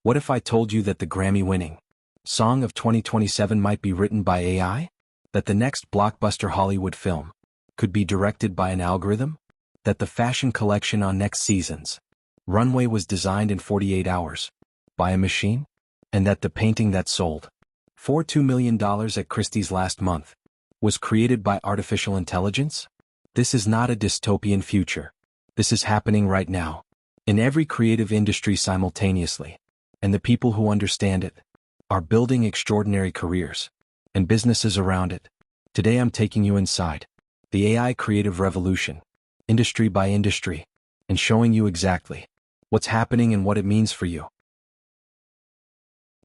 What if I told you that the Grammy-winning song of 2027 might be written by AI? That the next blockbuster Hollywood film could be directed by an algorithm? That the fashion collection on next season's runway was designed in 48 hours by a machine? And that the painting that sold for $2 million at Christie's last month was created by artificial intelligence? This is not a dystopian future. This is happening right now, in every creative industry simultaneously, and the people who understand it are building extraordinary careers and businesses around it. Today I'm taking you inside the AI creative revolution, industry by industry, and showing you exactly what's happening and what it means for you.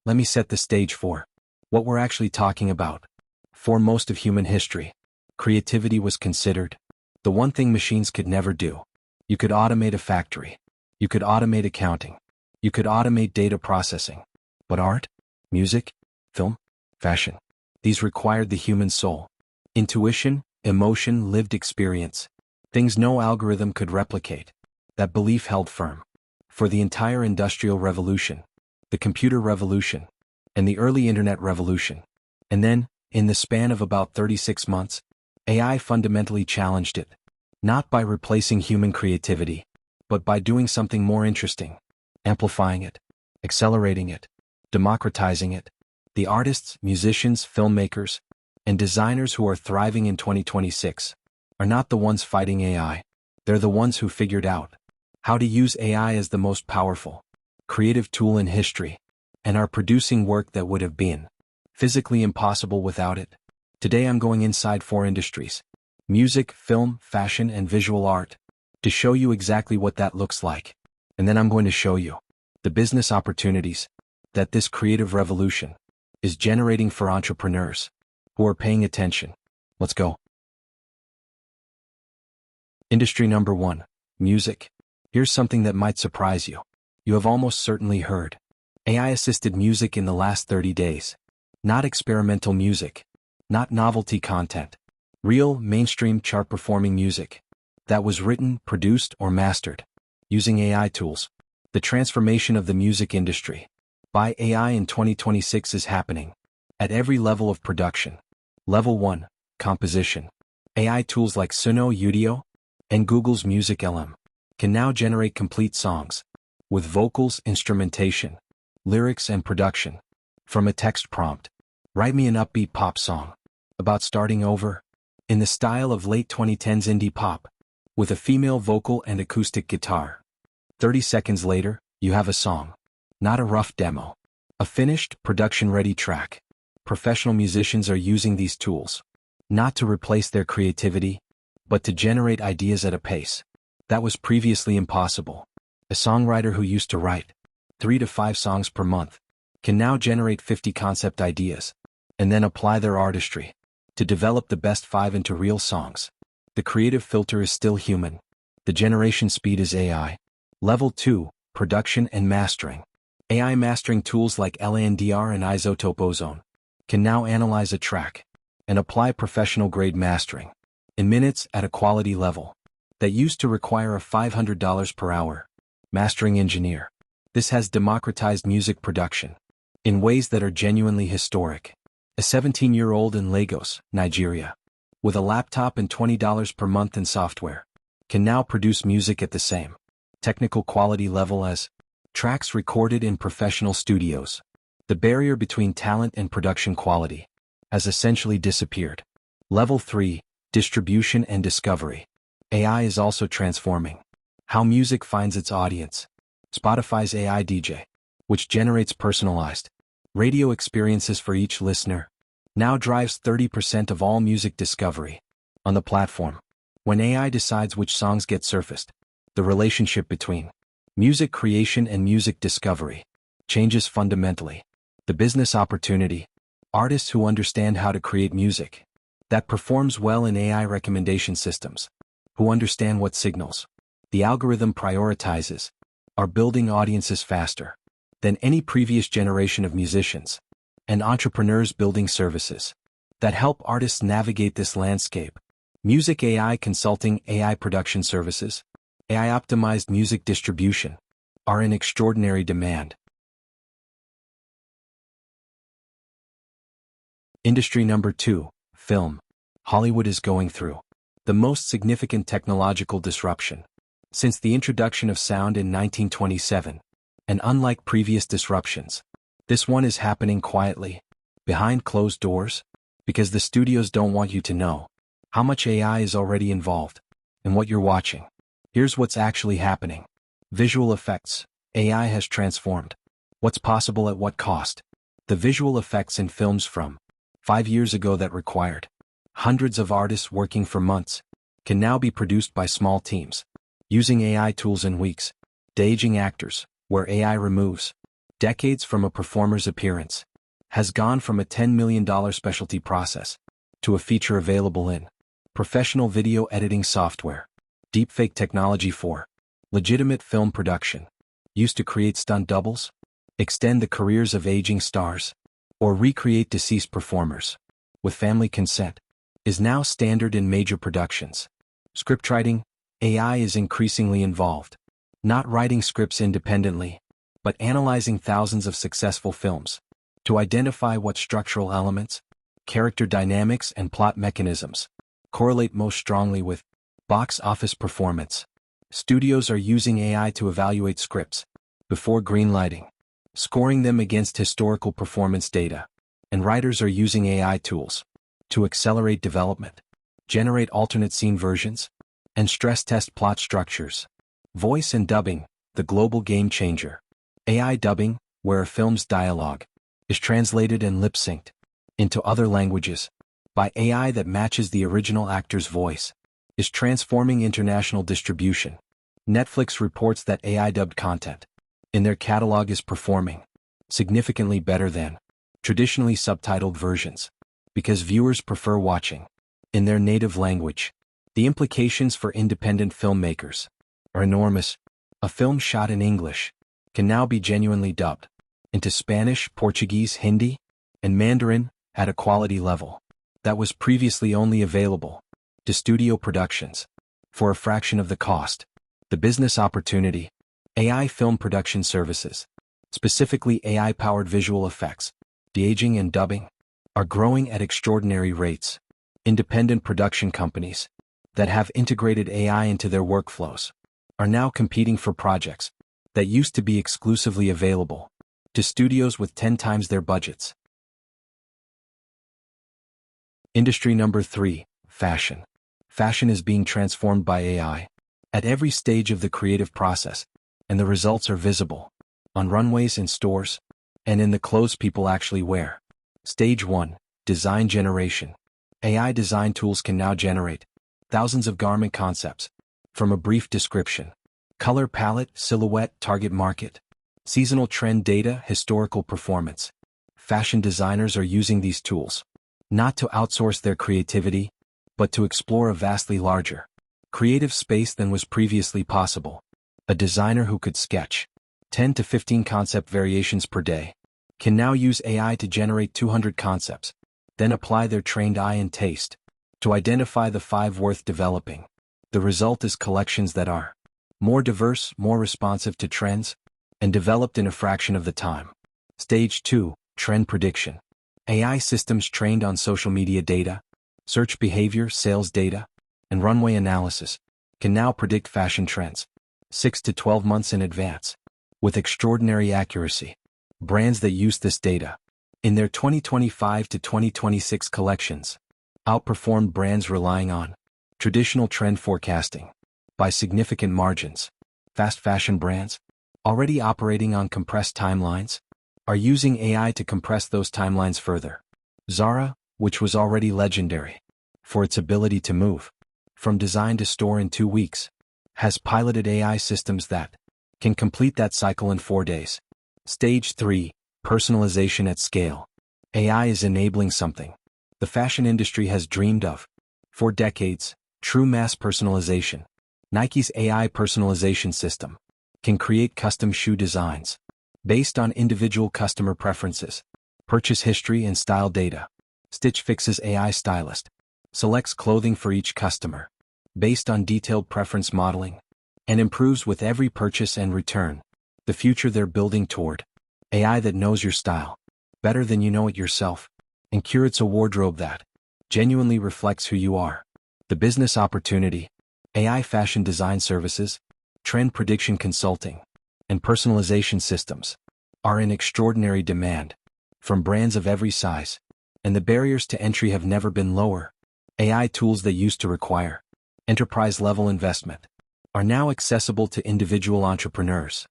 Let me set the stage for what we're actually talking about. For most of human history, creativity was considered the one thing machines could never do. You could automate a factory. You could automate accounting. You could automate data processing. But art, music, film, fashion, these required the human soul. Intuition, emotion, lived experience. Things no algorithm could replicate. That belief held firm for the entire industrial revolution, the computer revolution, and the early internet revolution. And then, in the span of about 36 months, AI fundamentally challenged it, not by replacing human creativity, but by doing something more interesting, amplifying it, accelerating it, democratizing it. The artists, musicians, filmmakers, and designers who are thriving in 2026 are not the ones fighting AI. They're the ones who figured out how to use AI as the most powerful, creative tool in history, and are producing work that would have been physically impossible without it. Today I'm going inside 4 industries: music, film, fashion, and visual art, to show you exactly what that looks like. And then I'm going to show you the business opportunities that this creative revolution is generating for entrepreneurs who are paying attention. Let's go. Industry number 1, music. Here's something that might surprise you. You have almost certainly heard AI-assisted music in the last 30 days. Not experimental music, not novelty content. Real, mainstream, chart-performing music that was written, produced, or mastered using AI tools. The transformation of the music industry by AI in 2026 is happening at every level of production. Level 1, composition. AI tools like Suno Udio and Google's Music LM can now generate complete songs with vocals, instrumentation, lyrics, and production from a text prompt. Write me an upbeat pop song about starting over in the style of late 2010s indie pop with a female vocal and acoustic guitar. 30 seconds later, you have a song. Not a rough demo. A finished, production-ready track. Professional musicians are using these tools not to replace their creativity, but to generate ideas at a pace that was previously impossible. A songwriter who used to write 3 to 5 songs per month can now generate 50 concept ideas and then apply their artistry to develop the best 5 into real songs. The creative filter is still human. The generation speed is AI. Level 2, production and mastering. AI mastering tools like LANDR and Isotope Ozone can now analyze a track and apply professional-grade mastering in minutes at a quality level that used to require a $500 per hour mastering engineer. This has democratized music production in ways that are genuinely historic. A 17-year-old in Lagos, Nigeria, with a laptop and $20 per month in software, can now produce music at the same technical quality level as tracks recorded in professional studios. The barrier between talent and production quality has essentially disappeared. Level 3, distribution and discovery. AI is also transforming how music finds its audience. Spotify's AI DJ, which generates personalized radio experiences for each listener, now drives 30% of all music discovery on the platform. When AI decides which songs get surfaced, the relationship between music creation and music discovery changes fundamentally. The business opportunity: artists who understand how to create music that performs well in AI recommendation systems, who understand what signals the algorithm prioritizes, are building audiences faster than any previous generation of musicians, and entrepreneurs building services that help artists navigate this landscape. Music AI consulting, AI production services, AI-optimized music distribution are in extraordinary demand. Industry number 2, film. Hollywood is going through the most significant technological disruption since the introduction of sound in 1927. And unlike previous disruptions, this one is happening quietly, behind closed doors, because the studios don't want you to know how much AI is already involved in what you're watching. Here's what's actually happening. Visual effects. AI has transformed what's possible at what cost. The visual effects in films from 5 years ago that required hundreds of artists working for months can now be produced by small teams using AI tools in weeks. De aging actors, where AI removes decades from a performer's appearance, has gone from a $10 million specialty process to a feature available in professional video editing software. Deepfake technology for legitimate film production, used to create stunt doubles, extend the careers of aging stars, or recreate deceased performers with family consent, is now standard in major productions. Scriptwriting. AI is increasingly involved, not writing scripts independently, but analyzing thousands of successful films to identify what structural elements, character dynamics, and plot mechanisms correlate most strongly with box office performance. Studios are using AI to evaluate scripts before greenlighting, scoring them against historical performance data, and writers are using AI tools to accelerate development, generate alternate scene versions, and stress test plot structures. Voice and dubbing, the global game changer. AI dubbing, where a film's dialogue is translated and lip-synced into other languages by AI that matches the original actor's voice, is transforming international distribution. Netflix reports that AI-dubbed content in their catalog is performing significantly better than traditionally subtitled versions because viewers prefer watching in their native language. The implications for independent filmmakers are enormous. A film shot in English can now be genuinely dubbed into Spanish, Portuguese, Hindi, and Mandarin at a quality level that was previously only available to studio productions for a fraction of the cost. The business opportunity. AI film production services, specifically AI-powered visual effects, de-aging and dubbing, are growing at extraordinary rates. Independent production companies that have integrated AI into their workflows are now competing for projects that used to be exclusively available to studios with 10 times their budgets. Industry number 3, fashion. Fashion is being transformed by AI at every stage of the creative process, and the results are visible on runways, in stores, and in the clothes people actually wear. Stage 1, design generation. AI design tools can now generate thousands of garment concepts from a brief description, color palette, silhouette, target market, seasonal trend data, historical performance. Fashion designers are using these tools not to outsource their creativity, but to explore a vastly larger creative space than was previously possible. A designer who could sketch 10 to 15 concept variations per day can now use AI to generate 200 concepts, then apply their trained eye and taste to identify the 5 worth developing. The result is collections that are more diverse, more responsive to trends, and developed in a fraction of the time. Stage 2, trend prediction. AI systems trained on social media data, search behavior, sales data, and runway analysis can now predict fashion trends 6 to 12 months in advance with extraordinary accuracy. Brands that use this data in their 2025 to 2026 collections outperformed brands relying on traditional trend forecasting by significant margins. Fast fashion brands, already operating on compressed timelines, are using AI to compress those timelines further. Zara, which was already legendary for its ability to move from design to store in 2 weeks, has piloted AI systems that can complete that cycle in 4 days. Stage 3, personalization at scale. AI is enabling something the fashion industry has dreamed of for decades: true mass personalization. Nike's AI personalization system can create custom shoe designs based on individual customer preferences, purchase history, and style data. Stitch Fix's AI stylist selects clothing for each customer based on detailed preference modeling and improves with every purchase and return. The future they're building toward: AI that knows your style better than you know it yourself. and curates a wardrobe that genuinely reflects who you are. The business opportunity: AI fashion design services, trend prediction consulting, and personalization systems are in extraordinary demand from brands of every size, and the barriers to entry have never been lower. AI tools that used to require enterprise-level investment are now accessible to individual entrepreneurs.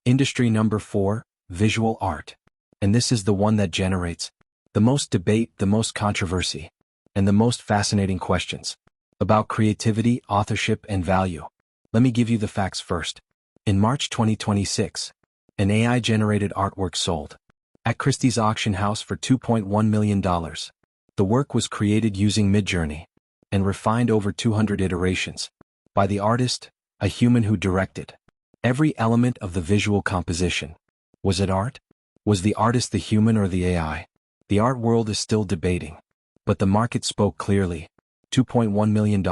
Industry number 4, visual art. And this is the one that generates the most debate, the most controversy, and the most fascinating questions about creativity, authorship, and value. Let me give you the facts first. In March 2026, an AI-generated artwork sold at Christie's auction house for $2.1 million. The work was created using Midjourney and refined over 200 iterations by the artist, a human who directed every element of the visual composition. Was it art? Was the artist the human or the AI? The art world is still debating, but the market spoke clearly. $2.1 million.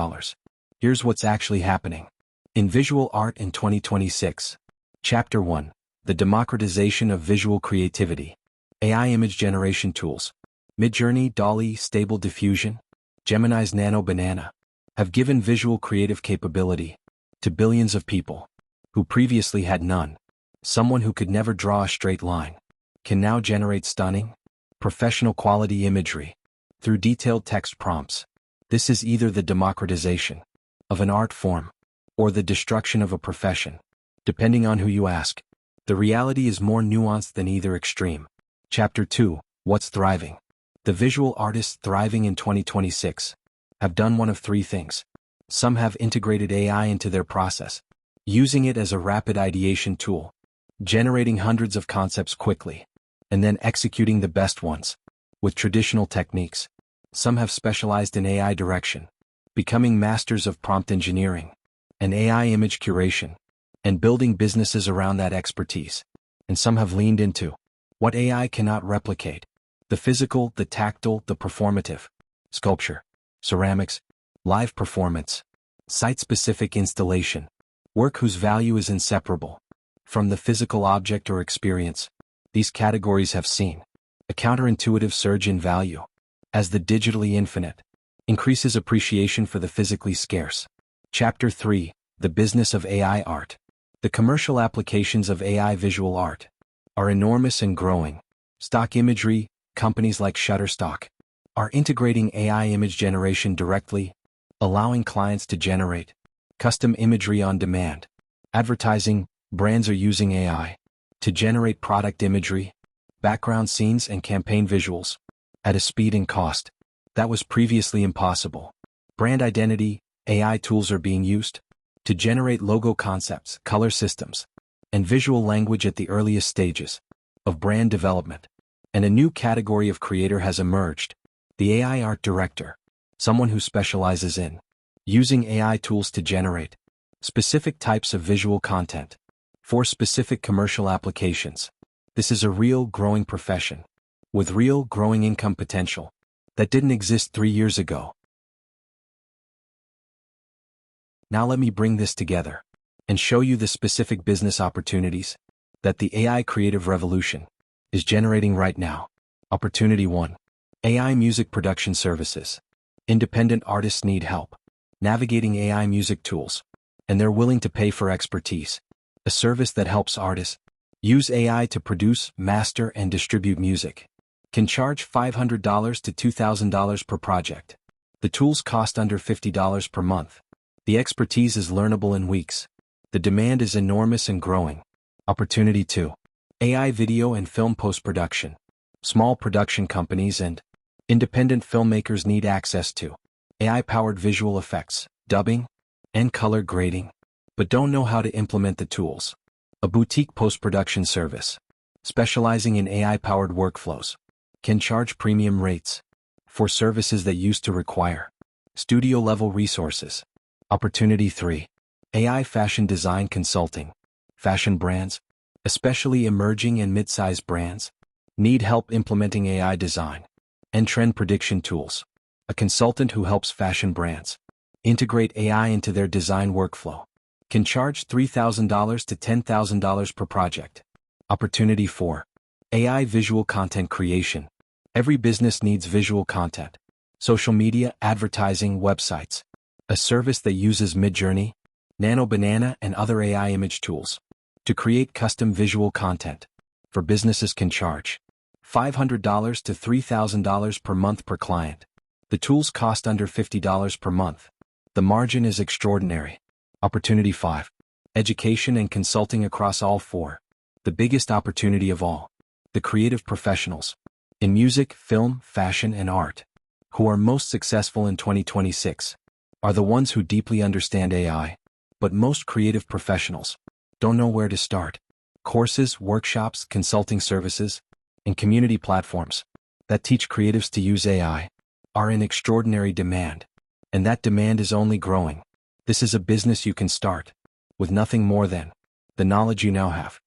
Here's what's actually happening in visual art in 2026. Chapter 1. The democratization of visual creativity. AI image generation tools. Midjourney, DALL-E, Stable Diffusion, Gemini's Nano Banana have given visual creative capability to billions of people who previously had none. Someone who could never draw a straight line can now generate stunning, professional quality imagery through detailed text prompts. This is either the democratization of an art form or the destruction of a profession, depending on who you ask. The reality is more nuanced than either extreme. Chapter 2. What's thriving? The visual artists thriving in 2026 have done one of three things. Some have integrated AI into their process, using it as a rapid ideation tool, generating hundreds of concepts quickly, and then executing the best ones with traditional techniques. Some have specialized in AI direction, becoming masters of prompt engineering and AI image curation, and building businesses around that expertise. And some have leaned into what AI cannot replicate: the physical, the tactile, the performative, sculpture, ceramics, live performance, site-specific installation, work whose value is inseparable from the physical object or experience. These categories have seen a counterintuitive surge in value as the digitally infinite increases appreciation for the physically scarce. Chapter 3. The business of AI art. The commercial applications of AI visual art are enormous and growing. Stock imagery, companies like Shutterstock are integrating AI image generation directly, allowing clients to generate custom imagery on demand. Advertising, brands are using AI to generate product imagery, background scenes, and campaign visuals at a speed and cost that was previously impossible. Brand identity, AI tools are being used to generate logo concepts, color systems, and visual language at the earliest stages of brand development. And a new category of creator has emerged: the AI art director, someone who specializes in using AI tools to generate specific types of visual content for specific commercial applications. This is a real growing profession with real growing income potential that didn't exist 3 years ago. Now let me bring this together and show you the specific business opportunities that the AI creative revolution is generating right now. Opportunity 1. AI music production services. Independent artists need help navigating AI music tools, and they're willing to pay for expertise. A service that helps artists use AI to produce, master, and distribute music can charge $500 to $2,000 per project. The tools cost under $50 per month. The expertise is learnable in weeks. The demand is enormous and growing. Opportunity 2. AI video and film post-production. Small production companies and independent filmmakers need access to AI-powered visual effects, dubbing, and color grading, but don't know how to implement the tools. A boutique post-production service, specializing in AI-powered workflows, can charge premium rates for services that used to require studio-level resources. Opportunity 3. AI fashion design consulting. Fashion brands, especially emerging and mid-sized brands, need help implementing AI design and trend prediction tools. A consultant who helps fashion brands integrate AI into their design workflow can charge $3,000 to $10,000 per project. Opportunity 4. AI visual content creation. Every business needs visual content. Social media, advertising, websites. A service that uses Midjourney, Nano Banana, and other AI image tools to create custom visual content. For businesses can charge $500 to $3,000 per month per client. The tools cost under $50 per month. The margin is extraordinary. Opportunity 5. Education and consulting across all 4. The biggest opportunity of all. The creative professionals in music, film, fashion, and art who are most successful in 2026 are the ones who deeply understand AI. But most creative professionals don't know where to start. Courses, workshops, consulting services, and community platforms that teach creatives to use AI are in extraordinary demand, and that demand is only growing. This is a business you can start with nothing more than the knowledge you now have.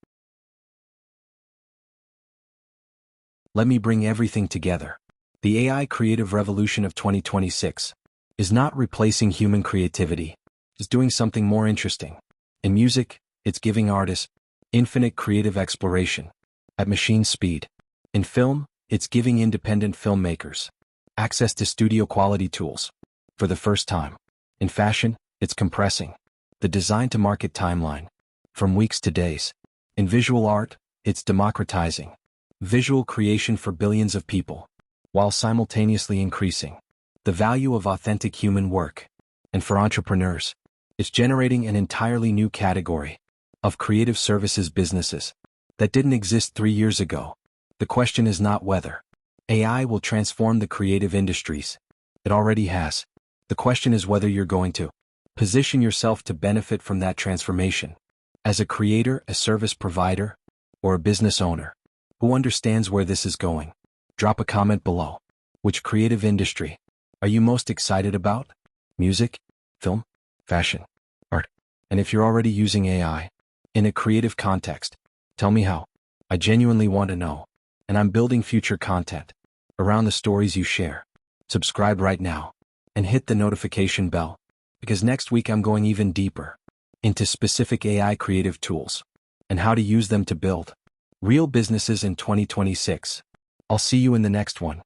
Let me bring everything together. The AI creative revolution of 2026 is not replacing human creativity. It's doing something more interesting. In music, it's giving artists infinite creative exploration at machine speed. In film, it's giving independent filmmakers access to studio-quality tools for the first time. In fashion, it's compressing the design-to-market timeline from weeks to days. In visual art, it's democratizing visual creation for billions of people, while simultaneously increasing the value of authentic human work. And for entrepreneurs, it's generating an entirely new category of creative services businesses that didn't exist 3 years ago. The question is not whether AI will transform the creative industries. It already has. The question is whether you're going to position yourself to benefit from that transformation as a creator, a service provider, or a business owner who understands where this is going. Drop a comment below. Which creative industry are you most excited about? Music, film, fashion, art. And if you're already using AI in a creative context, tell me how. I genuinely want to know. And I'm building future content around the stories you share. Subscribe right now and hit the notification bell, because next week I'm going even deeper into specific AI creative tools and how to use them to build real businesses in 2026. I'll see you in the next one.